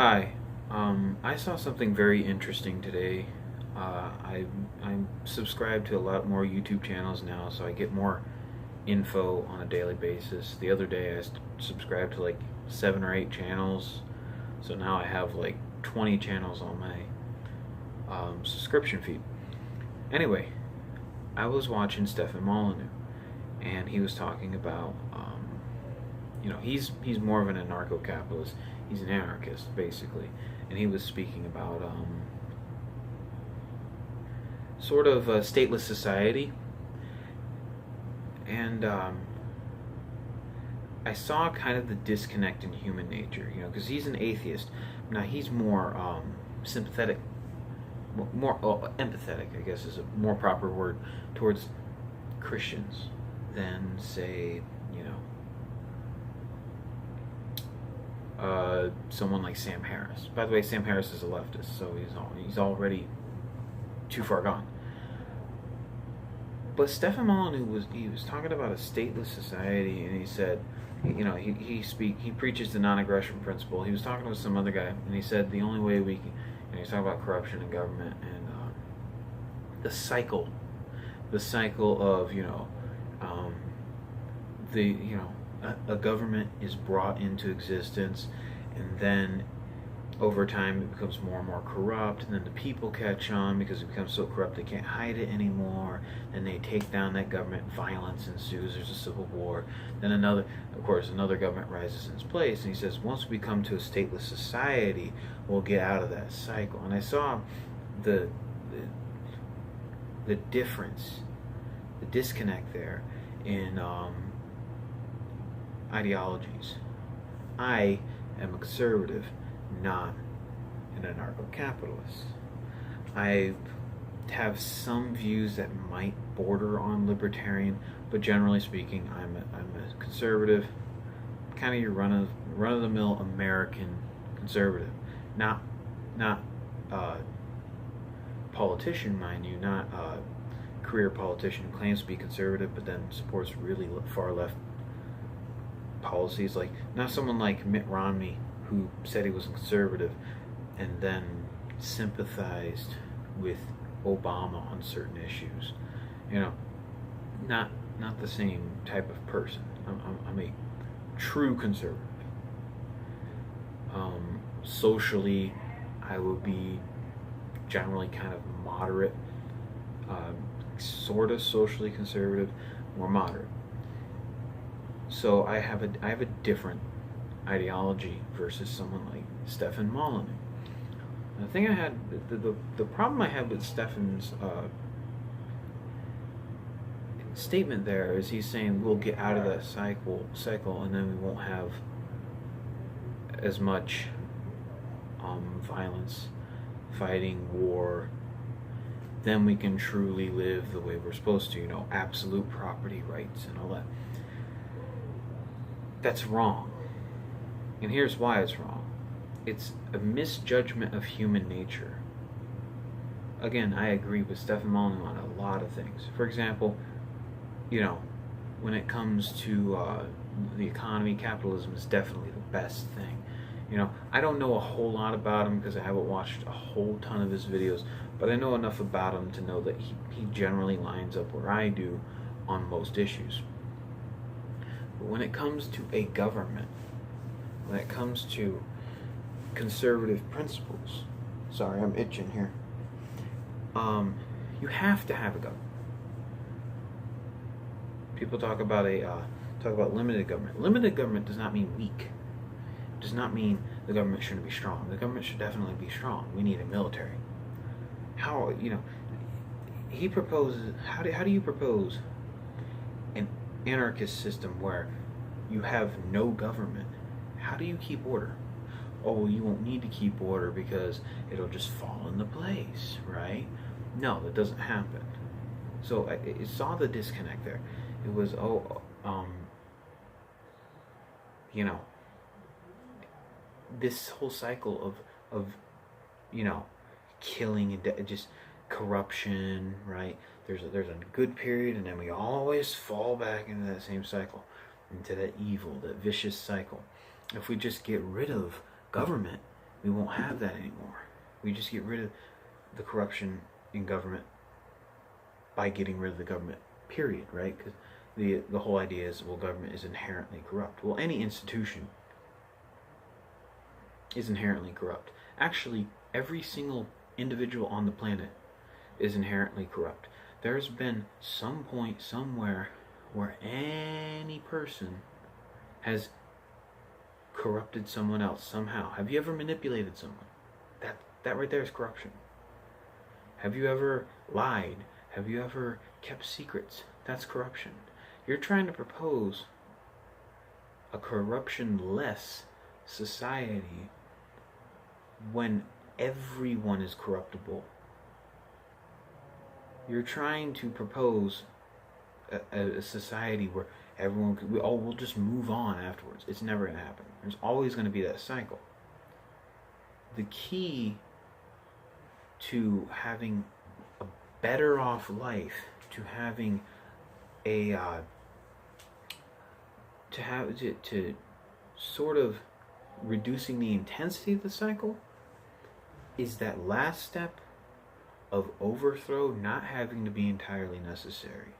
Hi. I saw something very interesting today. I'm subscribed to a lot more YouTube channels now, so I get more info on a daily basis. The other day, I subscribed to like 7 or 8 channels, so now I have like 20 channels on my subscription feed. Anyway, I was watching Stefan Molyneux, and he was talking about, he's more of an anarcho-capitalist. He's an anarchist, basically, and he was speaking about sort of a stateless society, and I saw kind of the disconnect in human nature, because he's an atheist. Now he's more sympathetic, more empathetic, I guess is a more proper word, towards Christians than, say, someone like Sam Harris. By the way, Sam Harris is a leftist, so he's already too far gone. But Stefan Molyneux was talking about a stateless society, and he said, he preaches the non-aggression principle. He was talking with some other guy, and he said the only way we can, he's talking about corruption in government and the cycle of a government is brought into existence, and then over time it becomes more and more corrupt, and then the people catch on because it becomes so corrupt they can't hide it anymore, and they take down that government, violence ensues, there's a civil war, then another government rises in its place, and he says once we come to a stateless society we'll get out of that cycle. And I saw the difference, the disconnect there in ideologies. I am a conservative, not an anarcho-capitalist. I have some views that might border on libertarian, but generally speaking, I'm a conservative, kind of your run of the mill American conservative, not politician, mind you, not career politician who claims to be conservative but then supports really far left policies, like not someone like Mitt Romney who said he was a conservative and then sympathized with Obama on certain issues. Not the same type of person. I'm a true conservative. Socially, I would be generally kind of moderate, sort of socially conservative, more moderate. So I have a different ideology versus someone like Stefan Molyneux. And the thing I had, the problem I had with Stefan's statement there is he's saying we'll get out of that cycle, and then we won't have as much violence, fighting, war. Then we can truly live the way we're supposed to, absolute property rights and all that. That's wrong. And here's why it's wrong. It's a misjudgment of human nature. Again, I agree with Stefan Molyneux on a lot of things. For example, when it comes to the economy, capitalism is definitely the best thing. I don't know a whole lot about him because I haven't watched a whole ton of his videos, but I know enough about him to know that he generally lines up where I do on most issues. But when it comes to a government, when it comes to conservative principles, sorry, I'm itching here. You have to have a government. People talk about limited government. Limited government does not mean weak. It does not mean the government shouldn't be strong. The government should definitely be strong. We need a military. How he proposes? How do you propose an anarchist system where you have no government? How do you keep order? Oh, you won't need to keep order because it'll just fall into place, right? No, that doesn't happen. So I saw the disconnect there. It was, this whole cycle of killing and just corruption, right? There's a good period, and then we always fall back into that same cycle, into that evil, that vicious cycle. If we just get rid of government, We won't have that anymore. We just get rid of the corruption in government by getting rid of the government, period, right? Because the whole idea is, well, government is inherently corrupt. Well, any institution is inherently corrupt. Actually, every single individual on the planet is inherently corrupt. There's been some point somewhere where any person has corrupted someone else somehow. Have you ever manipulated someone? That right there is corruption. Have you ever lied? Have you ever kept secrets? That's corruption. You're trying to propose a corruption-less society when everyone is corruptible. You're trying to propose a society where everyone could, we'll just move on afterwards. It's never going to happen. There's always going to be that cycle. The key to having a better off life, to having a to sort of reducing the intensity of the cycle, is that last step of overthrow not having to be entirely necessary.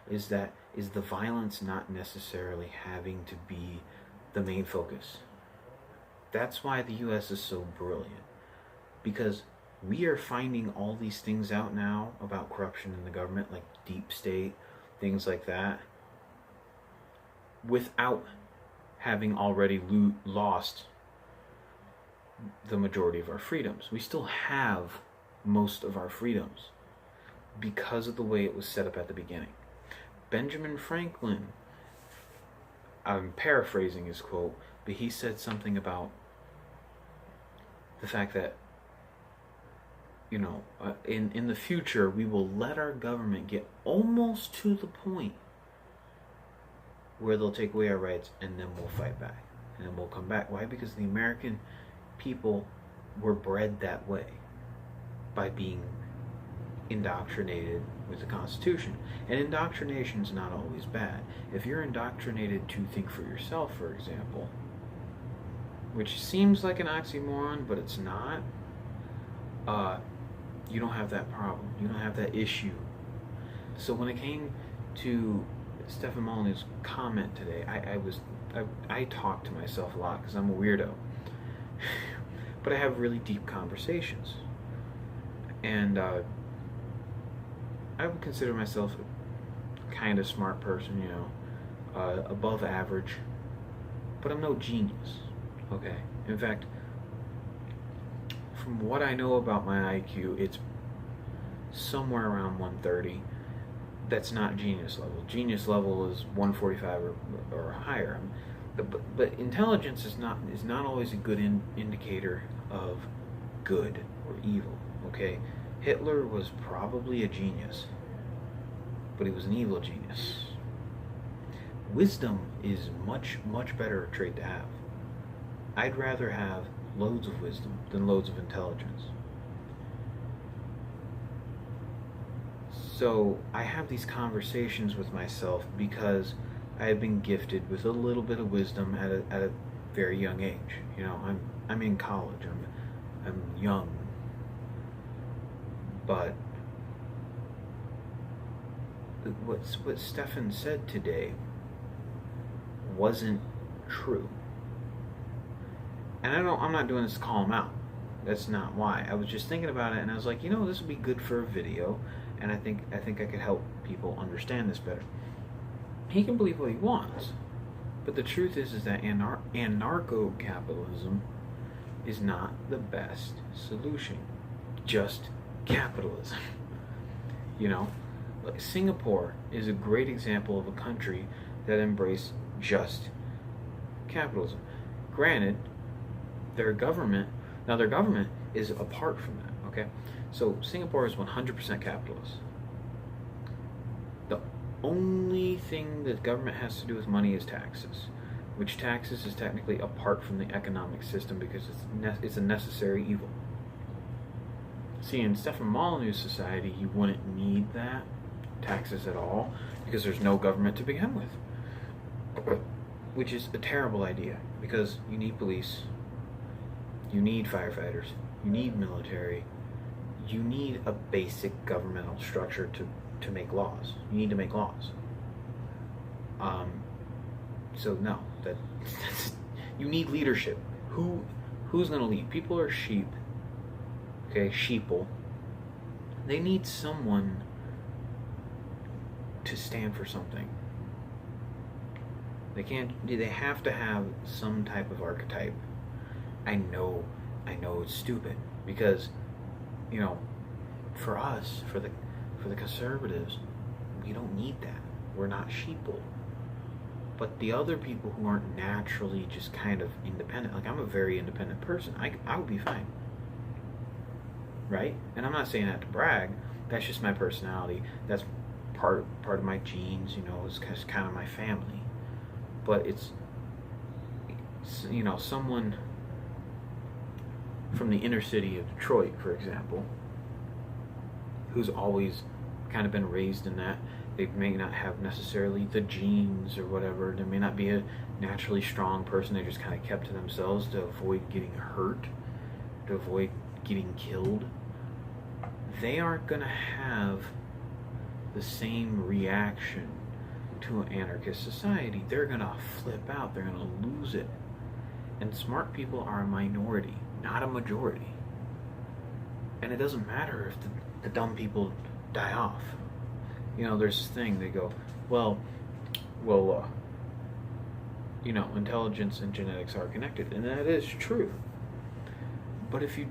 Is the violence not necessarily having to be the main focus. That's why the U.S. is so brilliant, because we are finding all these things out now about corruption in the government, like deep state, things like that, without having already lost the majority of our freedoms. We still have most of our freedoms because of the way it was set up at the beginning. Benjamin Franklin, I'm paraphrasing his quote, but he said something about the fact that, in the future, we will let our government get almost to the point where they'll take away our rights, and then we'll fight back, and then we'll come back. Why? Because the American people were bred that way, by being indoctrinated with the Constitution. And indoctrination is not always bad. If you're indoctrinated to think for yourself, for example, which seems like an oxymoron, but it's not, you don't have that problem. You don't have that issue. So when it came to Stefan Molyneux's comment today, I talk to myself a lot because I'm a weirdo. But I have really deep conversations. And I would consider myself a kind of smart person, above average. But I'm no genius, okay? In fact, from what I know about my IQ, it's somewhere around 130. That's not genius level. Genius level is 145 or higher. But intelligence is not always a good indicator of good or evil, okay? Hitler was probably a genius, but he was an evil genius. Wisdom is much, much better a trait to have. I'd rather have loads of wisdom than loads of intelligence. So I have these conversations with myself because I have been gifted with a little bit of wisdom at a very young age. I'm in college. I'm young. But what Stefan said today wasn't true. And I'm not doing this to call him out. That's not why. I was just thinking about it, and I was like, this would be good for a video, and I think I could help people understand this better. He can believe what he wants, but the truth is that anarcho-capitalism is not the best solution. Just capitalism. Like Singapore is a great example of a country that embraced just capitalism. Granted, their government is apart from that, okay? So Singapore is 100% capitalist. The only thing that government has to do with money is taxes, which taxes is technically apart from the economic system because it's a necessary evil. See, in Stefan Molyneux's society, you wouldn't need that, taxes at all, because there's no government to begin with. Which is a terrible idea, because you need police, You need firefighters. You need military. You need a basic governmental structure to make laws. You need to make laws. So no, that's you need leadership. Who's gonna lead? People are sheep. Okay, sheeple. They need someone to stand for something. They have to have some type of archetype. I know it's stupid because, for us, for the conservatives, we don't need that. We're not sheeple. But the other people who aren't naturally just kind of independent, like I'm a very independent person, I would be fine. Right? And I'm not saying that to brag. That's just my personality. That's part of my genes, it's kind of my family. But it's someone from the inner city of Detroit, for example, who's always kind of been raised in that. They may not have necessarily the genes or whatever. They may not be a naturally strong person. They just kind of kept to themselves to avoid getting hurt, to avoid getting killed. They aren't going to have the same reaction to an anarchist society. They're going to flip out. They're going to lose it. And smart people are a minority, not a majority. And it doesn't matter if the dumb people die off. There's this thing, they go, intelligence and genetics are connected, and that is true. But if you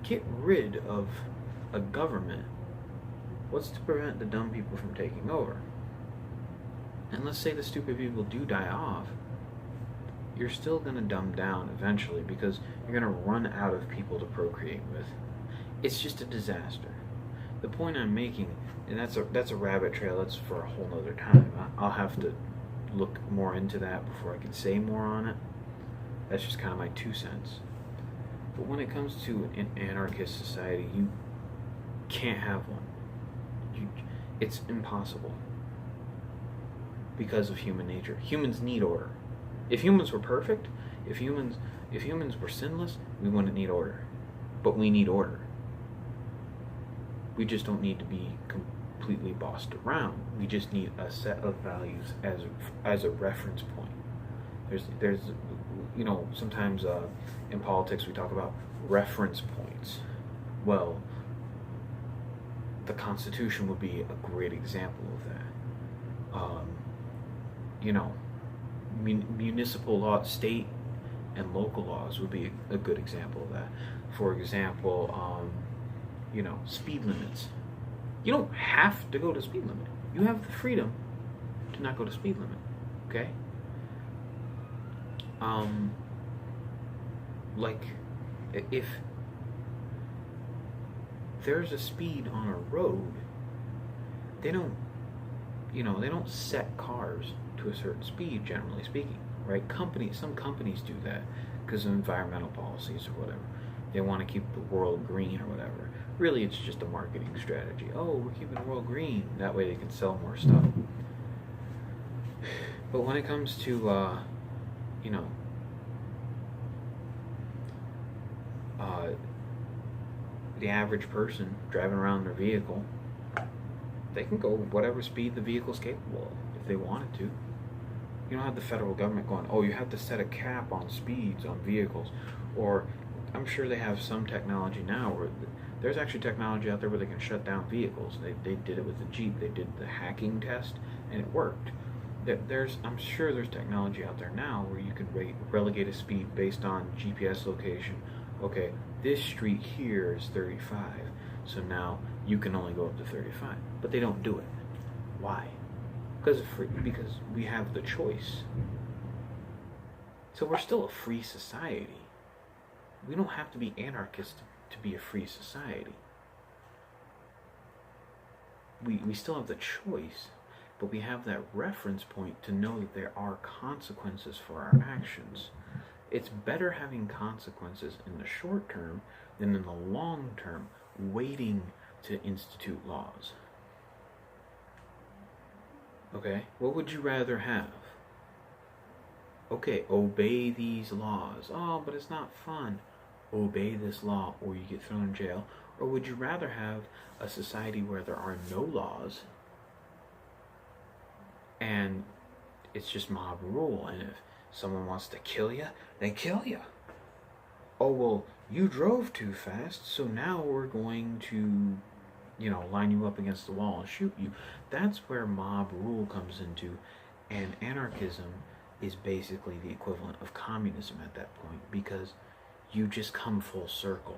get rid of a government, what's to prevent the dumb people from taking over? And let's say the stupid people do die off, you're still going to dumb down eventually because you're going to run out of people to procreate with. It's just a disaster. The point I'm making, and that's a rabbit trail, that's for a whole nother time. I'll have to look more into that before I can say more on it. That's just kind of my 2 cents. But when it comes to an anarchist society, you can't have one. It's impossible. Because of human nature. Humans need order. If humans were perfect, if humans were sinless, we wouldn't need order. But we need order. We just don't need to be completely bossed around. We just need a set of values as a reference point. There's sometimes in politics we talk about reference points. Well, the Constitution would be a great example of that. Municipal law, state and local laws would be a good example of that. For example, speed limits. You don't have to go to speed limit. You have the freedom to not go to speed limit. Okay? If there's a speed on a road, they don't set cars to a certain speed, generally speaking, right? Some companies do that because of environmental policies or whatever. They want to keep the world green or whatever. Really, it's just a marketing strategy. Oh, we're keeping the world green. That way they can sell more stuff. But when it comes to, the average person driving around their vehicle, they can go whatever speed the vehicle's capable of if they wanted to. You don't have the federal government going, oh, you have to set a cap on speeds on vehicles. Or I'm sure they have some technology now where there's actually technology out there where they can shut down vehicles. They did it with the Jeep. They did the hacking test, and it worked. I'm sure there's technology out there now where you can relegate a speed based on GPS location. Okay, this street here is 35, so now you can only go up to 35. But they don't do it. Why? Because we have the choice. So we're still a free society. We don't have to be anarchist to be a free society. We still have the choice, but we have that reference point to know that there are consequences for our actions. It's better having consequences in the short term than in the long term waiting to institute laws. Okay, what would you rather have? Okay, obey these laws. Oh, but it's not fun. obey this law or you get thrown in jail? Or would you rather have a society where there are no laws and it's just mob rule, and if someone wants to kill you, they kill you? Oh, well, you drove too fast, so now we're going to, line you up against the wall and shoot you. That's where mob rule comes into, and anarchism is basically the equivalent of communism at that point, because you just come full circle.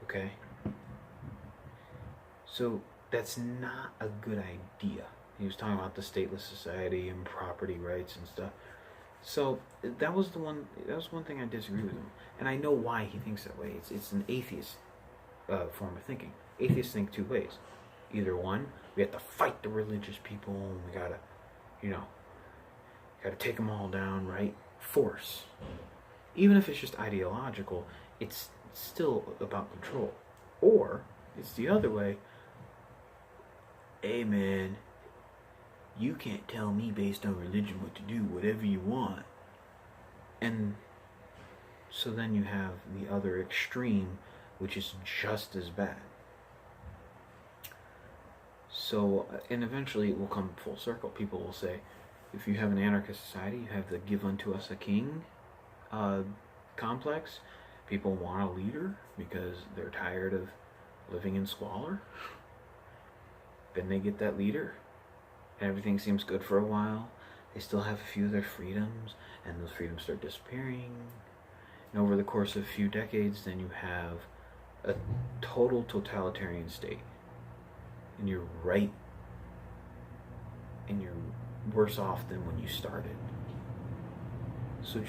Okay? So that's not a good idea. He was talking about the stateless society and property rights and stuff. So that was one thing I disagree with him, and I know why he thinks that way. It's an atheist form of thinking. Atheists think two ways. Either one, we have to fight the religious people, and we gotta, gotta take them all down, right? Force. Even if it's just ideological, it's still about control. Or it's the other way. Hey man, you can't tell me based on religion what to do, whatever you want. And so then you have the other extreme, which is just as bad. So, and eventually it will come full circle. People will say, if you have an anarchist society, you have the give unto us a king complex. People want a leader because they're tired of living in squalor. Then they get that leader. Everything seems good for a while. They still have a few of their freedoms, and those freedoms start disappearing. And over the course of a few decades, then you have a total totalitarian state. And you're right, and you're worse off than when you started. So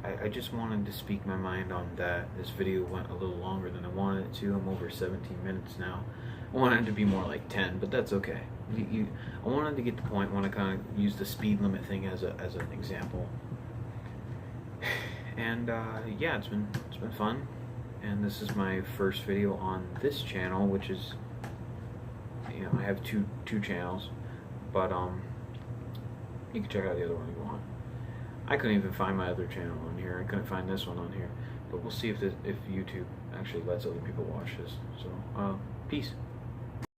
I just wanted to speak my mind on that. This video went a little longer than I wanted it to. I'm over 17 minutes now. I wanted it to be more like 10, but that's okay. I wanted to get the point. I want to kind of use the speed limit thing as an example. And yeah, it's been fun. And this is my first video on this channel, which is, I have two channels, but you can check out the other one if you want. I couldn't even find my other channel on here. I couldn't find this one on here, but we'll see if YouTube actually lets other people watch this. So, peace.